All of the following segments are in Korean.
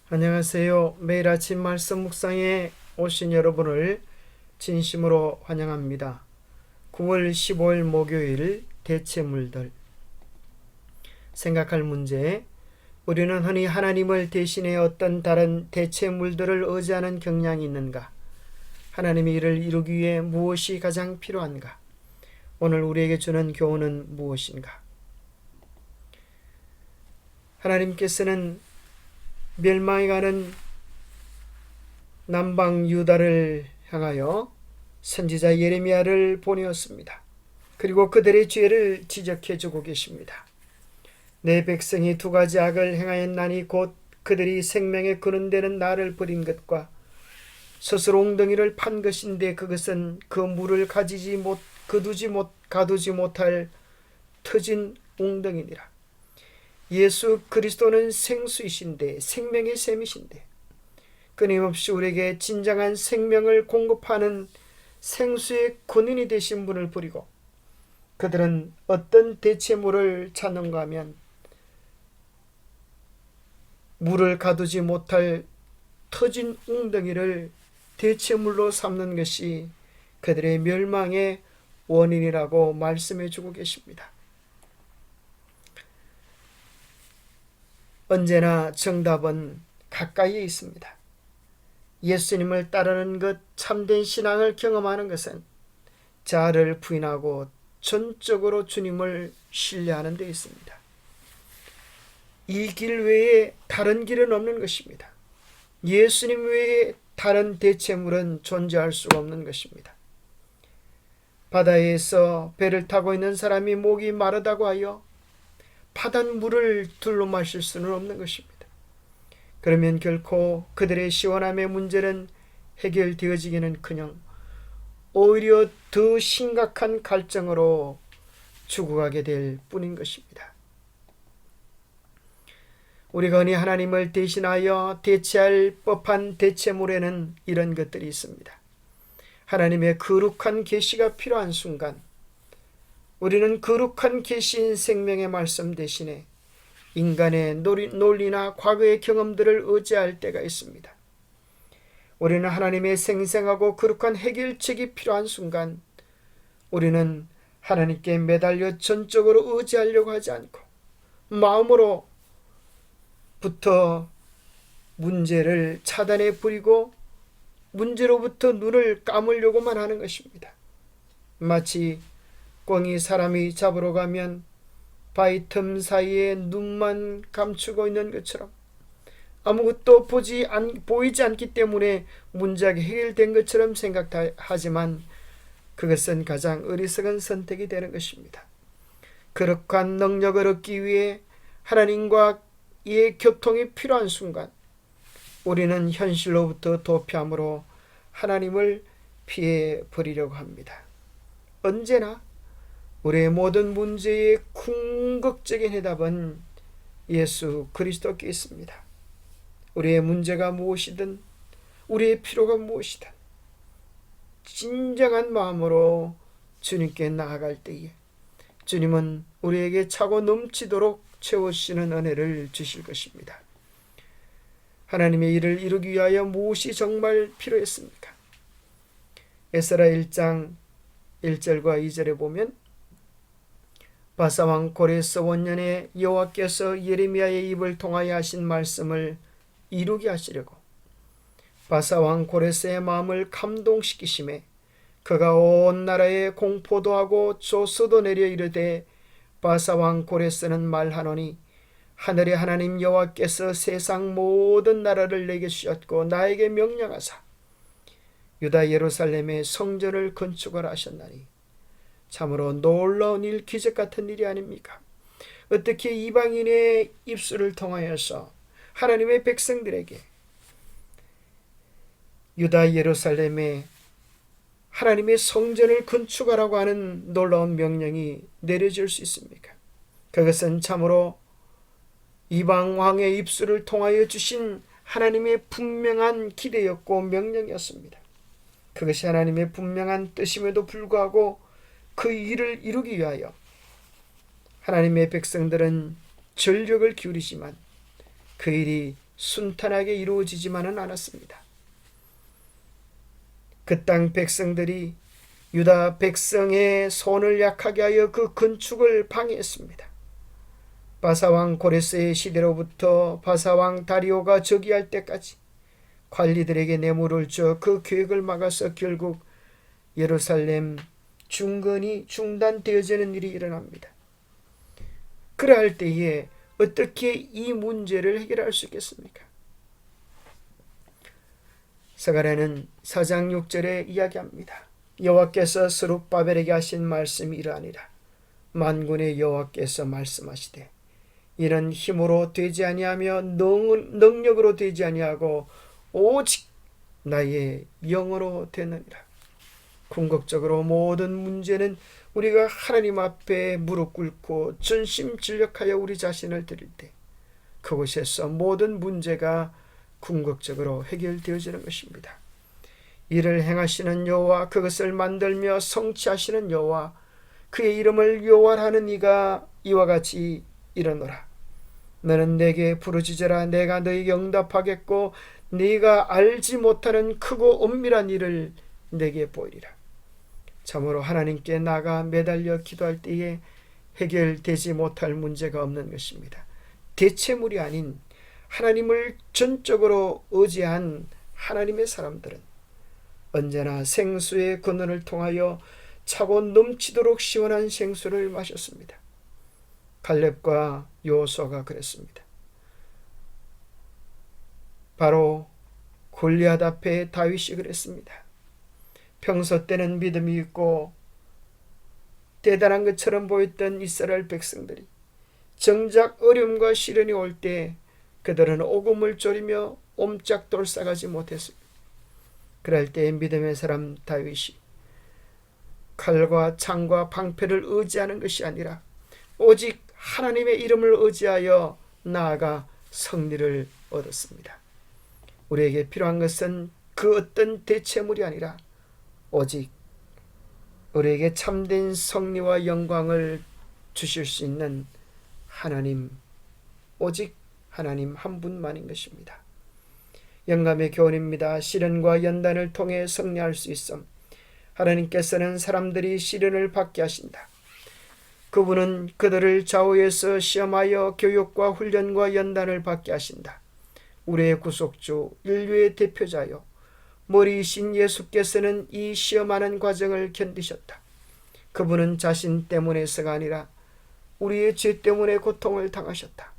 안녕하세요. 매일 아침 말씀 묵상에 오신 여러분을 진심으로 환영합니다. 9월 15일 목요일 대체물들. 생각할 문제: 우리는 흔히 하나님을 대신해 어떤 다른 대체물들을 의지하는 경향이 있는가? 하나님의 일을 이루기 위해 무엇이 가장 필요한가? 오늘 우리에게 주는 교훈은 무엇인가? 하나님께서는 멸망해가는 남방 유다를 향하여 선지자 예레미야를 보내었습니다. 그리고 그들의 죄를 지적해 주고 계십니다. 내 백성이 두 가지 악을 행하였나니 곧 그들이 생명의 근원 되는 나를 버린 것과 스스로 웅덩이를 판 것인데 그것은 그 물을 가두지 못할 터진 웅덩이니라. 예수 그리스도는 생수이신데, 생명의 샘이신데, 끊임없이 우리에게 진정한 생명을 공급하는 생수의 근원이 되신 분을 버리고 그들은 어떤 대체물을 찾는가 하면 물을 가두지 못할 터진 웅덩이를 대체물로 삼는 것이 그들의 멸망의 원인이라고 말씀해 주고 계십니다. 언제나 정답은 가까이에 있습니다. 예수님을 따르는 것, 참된 신앙을 경험하는 것은 자아를 부인하고 전적으로 주님을 신뢰하는 데 있습니다. 이 길 외에 다른 길은 없는 것입니다. 예수님 외에 다른 대체물은 존재할 수가 없는 것입니다. 바다에서 배를 타고 있는 사람이 목이 마르다고 하여 바닷물을 둘러 마실 수는 없는 것입니다. 그러면 결코 그들의 시원함의 문제는 해결되어지기는커녕 오히려 더 심각한 갈증으로 죽어가게 될 뿐인 것입니다. 우리가 흔히 하나님을 대신하여 대체할 법한 대체물에는 이런 것들이 있습니다. 하나님의 거룩한 계시가 필요한 순간 우리는 거룩한 계시인 생명의 말씀 대신에 인간의 논리나 과거의 경험들을 의지할 때가 있습니다. 우리는 하나님의 생생하고 거룩한 해결책이 필요한 순간 우리는 하나님께 매달려 전적으로 의지하려고 하지 않고 마음으로부터 문제를 차단해 버리고 문제로부터 눈을 감으려고만 하는 것입니다. 마치 꿩이 사람이 잡으러 가면 바위 틈 사이에 눈만 감추고 있는 것처럼 아무것도 보이지 않기 때문에 문제가 해결된 것처럼 생각하지만 그것은 가장 어리석은 선택이 되는 것입니다. 거룩한 능력을 얻기 위해 하나님과의 교통이 필요한 순간 우리는 현실로부터 도피함으로 하나님을 피해 버리려고 합니다. 언제나 우리의 모든 문제의 궁극적인 해답은 예수 그리스도께 있습니다. 우리의 문제가 무엇이든 우리의 필요가 무엇이든 진정한 마음으로 주님께 나아갈 때에 주님은 우리에게 차고 넘치도록 채워주시는 은혜를 주실 것입니다. 하나님의 일을 이루기 위하여 무엇이 정말 필요했습니까? 에스라 1장 1절과 2절에 보면 바사왕 고레스 원년에 여호와께서 예레미야의 입을 통하여 하신 말씀을 이루게 하시려고 바사왕 고레스의 마음을 감동시키심에 그가 온 나라에 공포도 하고 조서도 내려 이르되 바사왕 고레스는 말하노니 하늘의 하나님 여호와께서 세상 모든 나라를 내게 주셨고 나에게 명령하사 유다 예루살렘에 성전을 건축하라 하셨나니 참으로 놀라운 일, 기적 같은 일이 아닙니까? 어떻게 이방인의 입술을 통하여서 하나님의 백성들에게 유다 예루살렘에 하나님의 성전을 건축하라고 하는 놀라운 명령이 내려질 수 있습니까? 그것은 참으로 이방 왕의 입술을 통하여 주신 하나님의 분명한 기대였고 명령이었습니다. 그것이 하나님의 분명한 뜻임에도 불구하고 그 일을 이루기 위하여 하나님의 백성들은 전력을 기울이지만 그 일이 순탄하게 이루어지지만은 않았습니다. 그 땅 백성들이 유다 백성의 손을 약하게 하여 그 건축을 방해했습니다. 바사왕 고레스의 시대로부터 바사왕 다리오가 즉위할 때까지 관리들에게 뇌물을 줘 그 계획을 막아서 결국 예루살렘 중건이 중단되어지는 일이 일어납니다. 그러할 때에 어떻게 이 문제를 해결할 수 있겠습니까? 스가랴는 4장 6절에 이야기합니다. 여호와께서 스룹바벨에게 하신 말씀이 이러하니라. 만군의 여호와께서 말씀하시되 이는 힘으로 되지 아니하며 능력으로 되지 아니하고 오직 나의 영으로 되느니라. 궁극적으로 모든 문제는 우리가 하나님 앞에 무릎 꿇고 전심전력하여 우리 자신을 드릴 때 그곳에서 모든 문제가 궁극적으로 해결되어지는 것입니다. 이를 행하시는 여호와, 그것을 만들며 성취하시는 여호와, 그의 이름을 여호와라는 이가 이와 같이 이르노라. 너는 내게 부르짖으라. 내가 너에게 응답하겠고 네가 알지 못하는 크고 엄밀한 일을 내게 보이리라. 참으로 하나님께 나가 매달려 기도할 때에 해결되지 못할 문제가 없는 것입니다. 대체물이 아닌 하나님을 전적으로 의지한 하나님의 사람들은 언제나 생수의 근원을 통하여 차고 넘치도록 시원한 생수를 마셨습니다. 갈렙과 여호수아가 그랬습니다. 바로 골리앗 앞에 다윗이 그랬습니다. 평소 때는 믿음이 있고 대단한 것처럼 보였던 이스라엘 백성들이 정작 어려움과 시련이 올 때 그들은 오금을 졸이며 옴짝돌싸가지 못했습니다. 그럴 때 믿음의 사람 다윗이 칼과 창과 방패를 의지하는 것이 아니라 오직 하나님의 이름을 의지하여 나아가 승리를 얻었습니다. 우리에게 필요한 것은 그 어떤 대체물이 아니라 오직 우리에게 참된 승리와 영광을 주실 수 있는 하나님, 오직 하나님 한 분만인 것입니다. 영감의 교훈입니다. 시련과 연단을 통해 승리할 수 있음. 하나님께서는 사람들이 시련을 받게 하신다. 그분은 그들을 좌우에서 시험하여 교육과 훈련과 연단을 받게 하신다. 우리의 구속주, 인류의 대표자요 머리이신 예수께서는 이 시험하는 과정을 견디셨다. 그분은 자신 때문에서가 아니라 우리의 죄 때문에 고통을 당하셨다.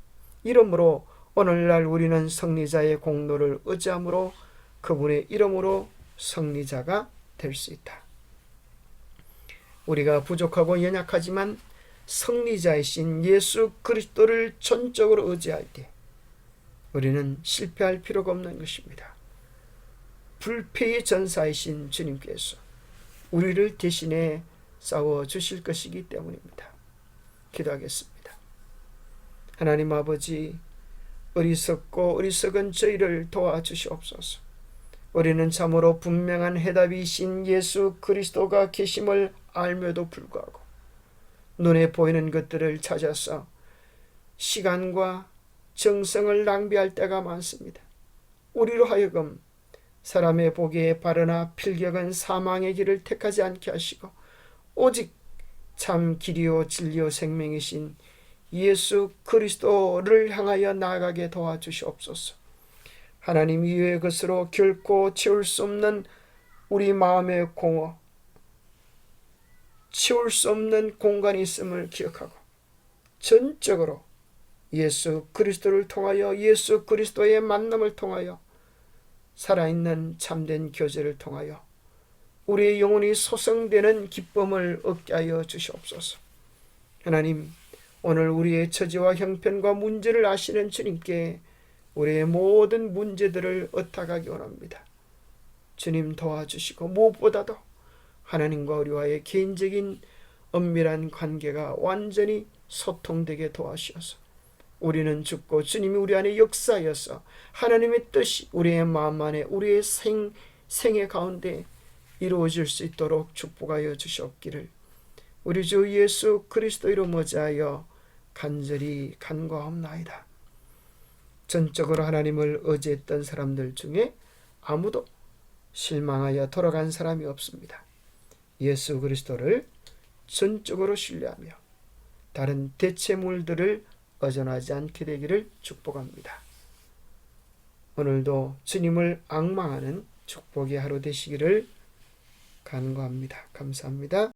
이러므로 오늘날 우리는 승리자의 공로를 의지함으로 그분의 이름으로 승리자가 될 수 있다. 우리가 부족하고 연약하지만 승리자이신 예수 그리스도를 전적으로 의지할 때 우리는 실패할 필요가 없는 것입니다. 불패의 전사이신 주님께서 우리를 대신해 싸워주실 것이기 때문입니다. 기도하겠습니다. 하나님 아버지, 어리석고 어리석은 저희를 도와주시옵소서. 우리는 참으로 분명한 해답이신 예수 그리스도가 계심을 알며도 불구하고 눈에 보이는 것들을 찾아서 시간과 정성을 낭비할 때가 많습니다. 우리로 하여금 사람의 보기에 바르나 필경은 사망의 길을 택하지 않게 하시고 오직 참 길이요 진리요 생명이신 예수 그리스도를 향하여 나아가게 도와주시옵소서. 하나님 이외의 것으로 결코 채울 수 없는 우리 마음의 공허, 채울 수 없는 공간이 있음을 기억하고 전적으로 예수 그리스도를 통하여 예수 그리스도의 만남을 통하여 살아있는 참된 교제를 통하여 우리의 영혼이 소성되는 기쁨을 얻게 하여 주시옵소서. 하나님, 오늘 우리의 처지와 형편과 문제를 아시는 주님께 우리의 모든 문제들을 의탁하기 원합니다. 주님 도와주시고 무엇보다도 하나님과 우리와의 개인적인 엄밀한 관계가 완전히 소통되게 도와주셔서 우리는 죽고 주님이 우리 안에 역사하여서 하나님의 뜻이 우리의 마음 안에 우리의 생애 가운데 이루어질 수 있도록 축복하여 주시옵기를 우리 주 예수 그리스도 이름 의지하여 간절히 간구하옵나이다. 전적으로 하나님을 의지했던 사람들 중에 아무도 실망하여 돌아간 사람이 없습니다. 예수 그리스도를 전적으로 신뢰하며 다른 대체물들을 의존하지 않게 되기를 축복합니다. 오늘도 주님을 앙망하는 축복의 하루 되시기를 간구합니다. 감사합니다.